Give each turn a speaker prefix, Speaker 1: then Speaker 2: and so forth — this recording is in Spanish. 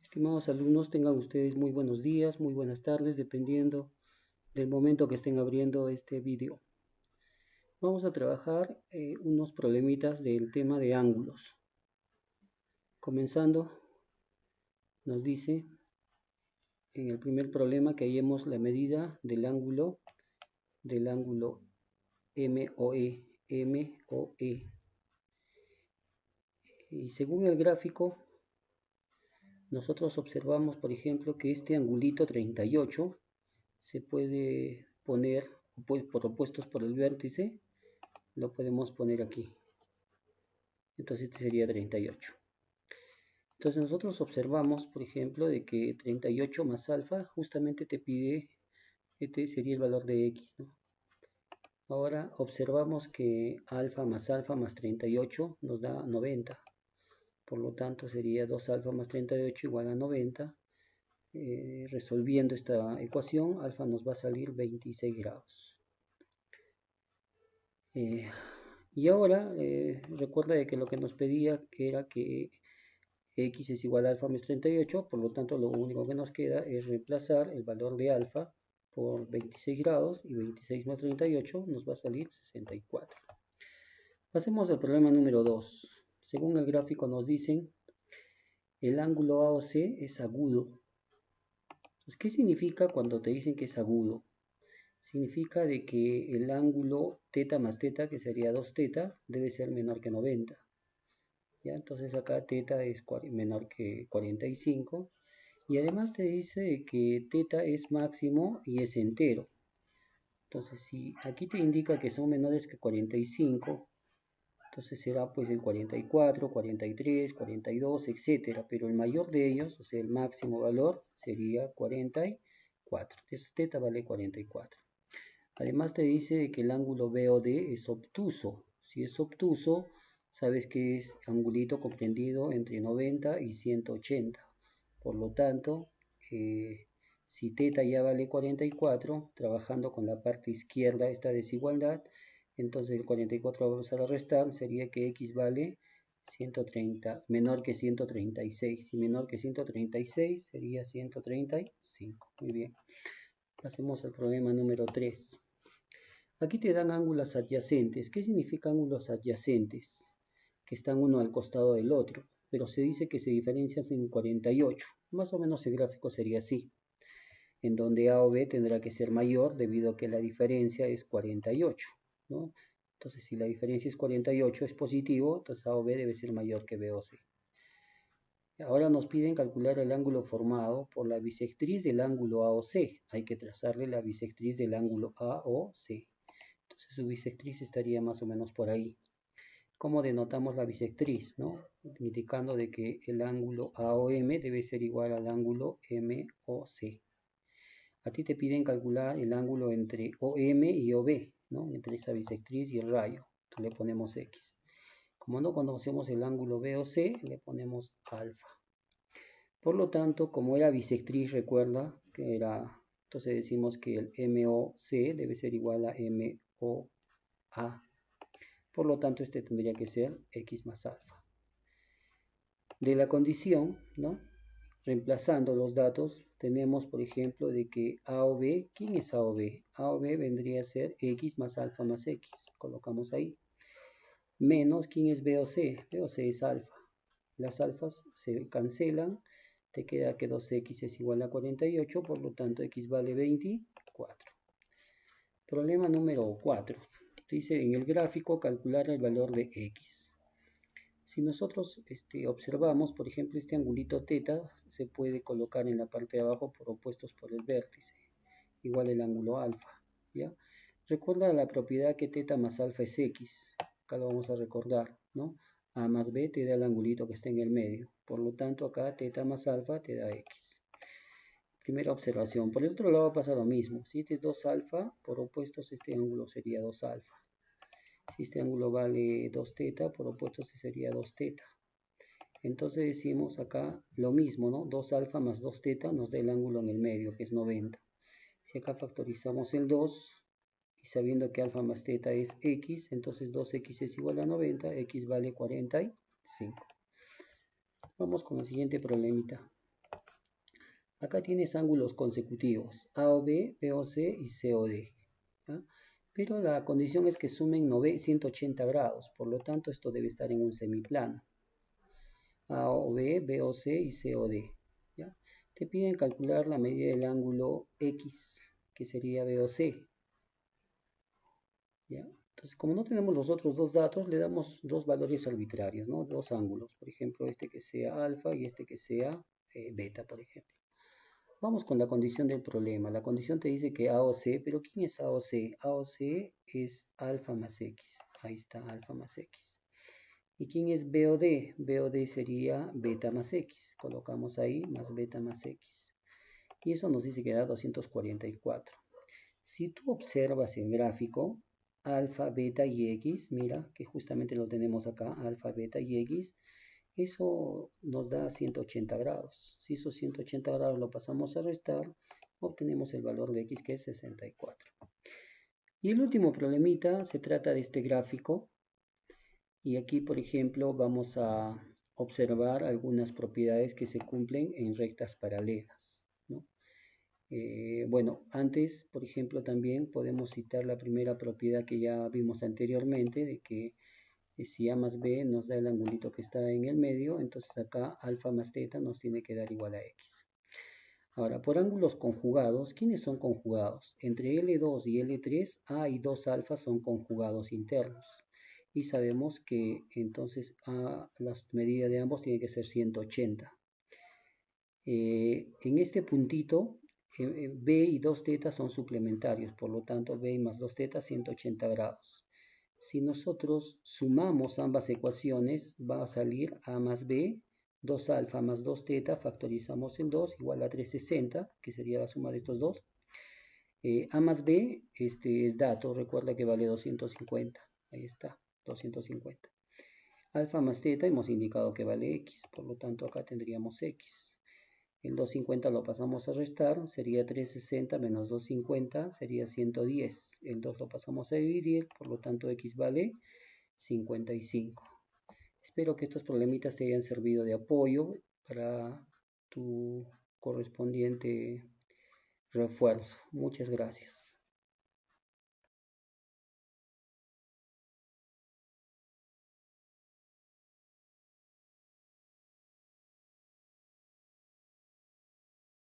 Speaker 1: Estimados alumnos, tengan ustedes muy buenos días, muy buenas tardes, dependiendo del momento que estén abriendo este vídeo. Vamos a trabajar unos problemitas del tema de ángulos. Comenzando, nos dice en el primer problema que hallemos la medida del ángulo MOE. Y según el gráfico, nosotros observamos, por ejemplo, que este angulito 38 se puede poner por opuestos por el vértice, lo podemos poner aquí. Entonces este sería 38. Entonces nosotros observamos, por ejemplo, de que 38 más alfa justamente te pide, este sería el valor de x, ¿no? Ahora observamos que alfa más 38 nos da 90. Por lo tanto sería 2 alfa más 38 igual a 90. Resolviendo esta ecuación, alfa nos va a salir 26 grados. Y ahora recuerda de que lo que nos pedía era que x es igual a alfa más 38, por lo tanto lo único que nos queda es reemplazar el valor de alfa por 26 grados, y 26 más 38 nos va a salir 64. Pasemos al problema número 2. Según el gráfico nos dicen, el ángulo AOC es agudo. Entonces, ¿qué significa cuando te dicen que es agudo? Significa de que el ángulo teta más teta, que sería 2 teta, debe ser menor que 90. ¿Ya? Entonces acá teta es menor que 45. Y además te dice que teta es máximo y es entero. Entonces si aquí te indica que son menores que 45, entonces será pues el 44, 43, 42, etc. Pero el mayor de ellos, o sea el máximo valor, sería 44. Entonces teta vale 44. Además te dice que el ángulo BOD es obtuso. Si es obtuso, sabes que es angulito comprendido entre 90 y 180. Por lo tanto, si teta ya vale 44, trabajando con la parte izquierda esta desigualdad, entonces el 44 vamos a restar, sería que x vale 130, menor que 136. Y menor que 136 sería 135. Muy bien. Pasemos al problema número 3. Aquí te dan ángulos adyacentes. ¿Qué significa ángulos adyacentes? Que están uno al costado del otro, pero se dice que se diferencian en 48. Más o menos el gráfico sería así, en donde A o B tendrá que ser mayor debido a que la diferencia es 48, ¿no? Entonces si la diferencia es 48, es positivo, entonces A o B debe ser mayor que B o C. Ahora nos piden calcular el ángulo formado por la bisectriz del ángulo AOC. Hay que trazarle la bisectriz del ángulo AOC. Entonces su bisectriz estaría más o menos por ahí. ¿Cómo denotamos la bisectriz? ¿No? Indicando de que el ángulo AOM debe ser igual al ángulo MOC. A ti te piden calcular el ángulo entre OM y OB, ¿no? Entre esa bisectriz y el rayo. Entonces le ponemos X. Como no conocemos el ángulo BOC, le ponemos alfa. Por lo tanto, como era bisectriz, recuerda que era, entonces decimos que el MOC debe ser igual a MOA. Por lo tanto, este tendría que ser X más alfa. De la condición, ¿no? Reemplazando los datos, tenemos, por ejemplo, de que A o B, ¿quién es A o B? A o B vendría a ser X más alfa más X. Colocamos ahí. Menos, ¿quién es B o C? B o C es alfa. Las alfas se cancelan. Te queda que 2x es igual a 48, por lo tanto x vale 24. Problema número 4. Dice en el gráfico calcular el valor de x. Si nosotros observamos, por ejemplo, este angulito teta se puede colocar en la parte de abajo por opuestos por el vértice, igual el ángulo alfa, ¿ya? Recuerda la propiedad que teta más alfa es x. Acá lo vamos a recordar, ¿no? A más b te da el angulito que está en el medio. Por lo tanto, acá teta más alfa te da x. Primera observación. Por el otro lado pasa lo mismo. Si este es 2 alfa, por opuestos este ángulo sería 2 alfa. Si este ángulo vale 2 teta, por opuestos sería 2 teta. Entonces decimos acá lo mismo, ¿no? 2 alfa más 2 teta nos da el ángulo en el medio, que es 90. Si acá factorizamos el 2, y sabiendo que alfa más teta es x, entonces 2x es igual a 90, x vale 45. Vamos con el siguiente problemita. Acá tienes ángulos consecutivos, AOB, BOC y COD. ¿Ya? Pero la condición es que sumen 180 grados, por lo tanto esto debe estar en un semiplano. AOB, BOC y COD. ¿Ya? Te piden calcular la medida del ángulo X, que sería BOC. ¿Ya? Entonces, como no tenemos los otros dos datos, le damos dos valores arbitrarios, ¿no? Dos ángulos, por ejemplo, este que sea alfa y este que sea beta, por ejemplo. Vamos con la condición del problema. La condición te dice que AOC, pero ¿quién es AOC? AOC es alfa más X. Ahí está, alfa más X. ¿Y quién es BOD? BOD sería beta más X. Colocamos ahí más beta más X. Y eso nos dice que da 244. Si tú observas el gráfico, alfa, beta y X, mira que justamente lo tenemos acá, alfa, beta y X, eso nos da 180 grados. Si esos 180 grados lo pasamos a restar, obtenemos el valor de X que es 64. Y el último problemita se trata de este gráfico. Y aquí, por ejemplo, vamos a observar algunas propiedades que se cumplen en rectas paralelas, ¿no? Bueno, antes, por ejemplo, también podemos citar la primera propiedad que ya vimos anteriormente, de que si A más B nos da el angulito que está en el medio, entonces acá alfa más teta nos tiene que dar igual a X. Ahora, por ángulos conjugados, ¿quiénes son conjugados? Entre L2 y L3, A y 2 alfa son conjugados internos. Y sabemos que entonces la medida de ambos tiene que ser 180. En este puntito, B y 2 tetas son suplementarios, por lo tanto B más 2 tetas 180 grados. Si nosotros sumamos ambas ecuaciones, va a salir A más B, 2 alfa más 2 teta, factorizamos el 2, igual a 360, que sería la suma de estos dos. A más B es dato, recuerda que vale 250, ahí está, 250. Alfa más teta hemos indicado que vale X, por lo tanto acá tendríamos X. El 250 lo pasamos a restar, sería 360 menos 250, sería 110. El 2 lo pasamos a dividir, por lo tanto X vale 55. Espero que estos problemitas te hayan servido de apoyo para tu correspondiente refuerzo. Muchas gracias.